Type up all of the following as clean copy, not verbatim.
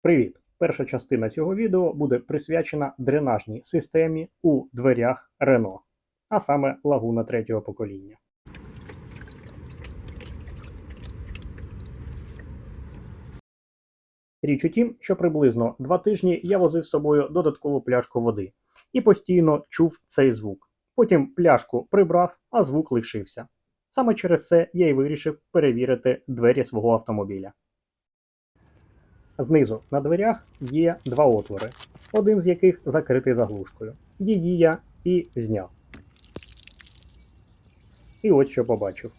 Привіт! Перша частина цього відео буде присвячена дренажній системі у дверях Renault, а саме лагуна третього покоління. Річ у тім, що приблизно 2 тижні я возив з собою додаткову пляшку води і постійно чув цей звук. Потім пляшку прибрав, а звук лишився. Саме через це я й вирішив перевірити двері свого автомобіля. Знизу на дверях є 2 отвори, один з яких закритий заглушкою. Її я і зняв. І ось що побачив.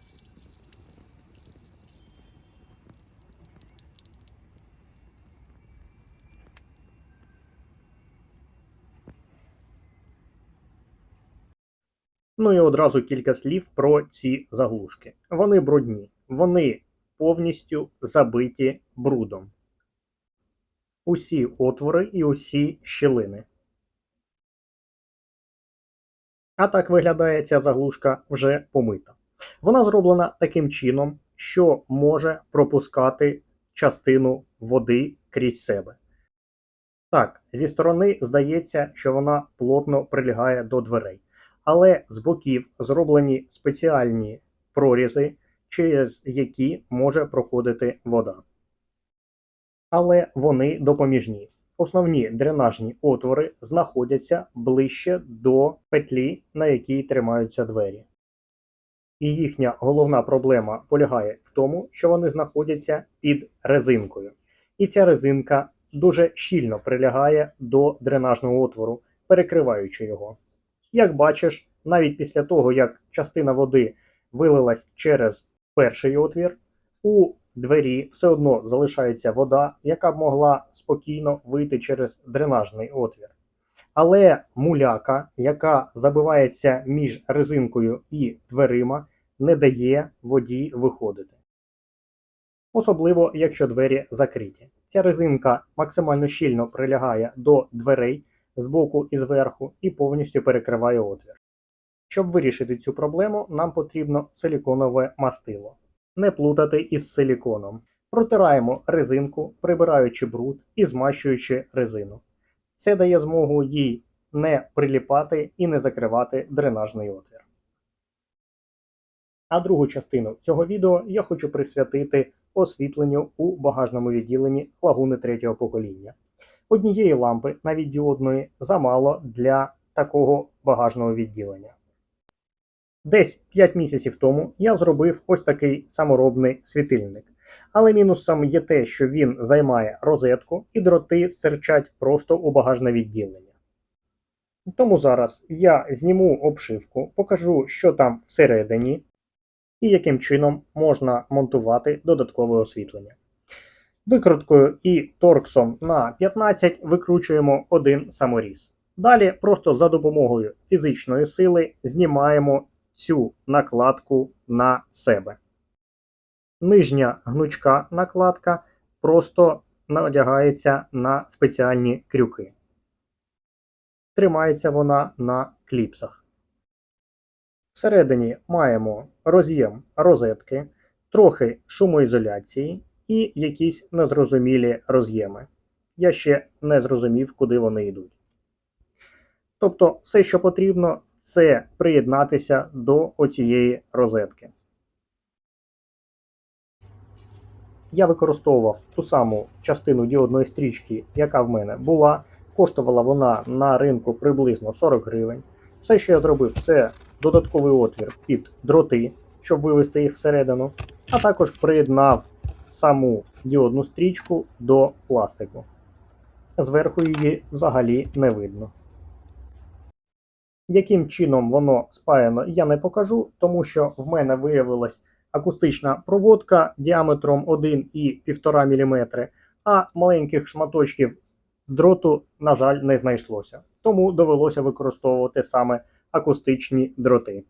Ну і одразу кілька слів про ці заглушки. Вони брудні, вони повністю забиті брудом. Усі отвори і усі щілини. А так виглядає ця заглушка вже помита. Вона зроблена таким чином, що може пропускати частину води крізь себе. Так, зі сторони здається, що вона плотно прилягає до дверей. Але з боків зроблені спеціальні прорізи, через які може проходити вода. Але вони допоміжні. Основні дренажні отвори знаходяться ближче до петлі, на якій тримаються двері. І їхня головна проблема полягає в тому, що вони знаходяться під резинкою. І ця резинка дуже щільно прилягає до дренажного отвору, перекриваючи його. Як бачиш, навіть після того, як частина води вилилась через перший отвір, у двері все одно залишається вода, яка б могла спокійно вийти через дренажний отвір. Але муляка, яка забивається між резинкою і дверима, не дає воді виходити. Особливо, якщо двері закриті. Ця резинка максимально щільно прилягає до дверей збоку і зверху і повністю перекриває отвір. Щоб вирішити цю проблему, нам потрібно силіконове мастило. Не плутати із силіконом. Протираємо резинку, прибираючи бруд і змащуючи резину. Це дає змогу їй не приліпати і не закривати дренажний отвір. А другу частину цього відео я хочу присвятити освітленню у багажному відділенні лагуни третього покоління. Однієї лампи, навіть діодної, замало для такого багажного відділення. Десь 5 місяців тому я зробив ось такий саморобний світильник. Але мінусом є те, що він займає розетку і дроти стирчать просто у багажне відділення. Тому зараз я зніму обшивку, покажу, що там всередині і яким чином можна монтувати додаткове освітлення. Викруткою і торксом на 15 викручуємо один саморіз. Далі просто за допомогою фізичної сили знімаємо цю накладку на себе. Нижня гнучка накладка просто надягається на спеціальні крюки. Тримається вона на кліпсах. Всередині маємо роз'єм розетки, трохи шумоізоляції і якісь незрозумілі роз'єми. Я ще не зрозумів, куди вони йдуть. Тобто все, що потрібно, це приєднатися до оцієї розетки. Я використовував ту саму частину діодної стрічки, яка в мене була. Коштувала вона на ринку приблизно 40 гривень. Все, що я зробив, це додатковий отвір під дроти, щоб вивести їх всередину, а також приєднав саму діодну стрічку до пластику. Зверху її взагалі не видно. Яким чином воно спаяно, я не покажу, тому що в мене виявилась акустична проводка діаметром 1,5 мм, а маленьких шматочків дроту, на жаль, не знайшлося. Тому довелося використовувати саме акустичні дроти.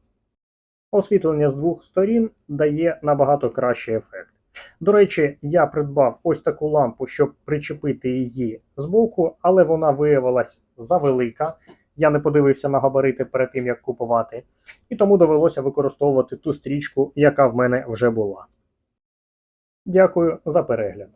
Освітлення з двох сторін дає набагато кращий ефект. До речі, я придбав ось таку лампу, щоб причепити її збоку, але вона виявилась завелика. Я не подивився на габарити перед тим, як купувати. І тому довелося використовувати ту стрічку, яка в мене вже була. Дякую за перегляд.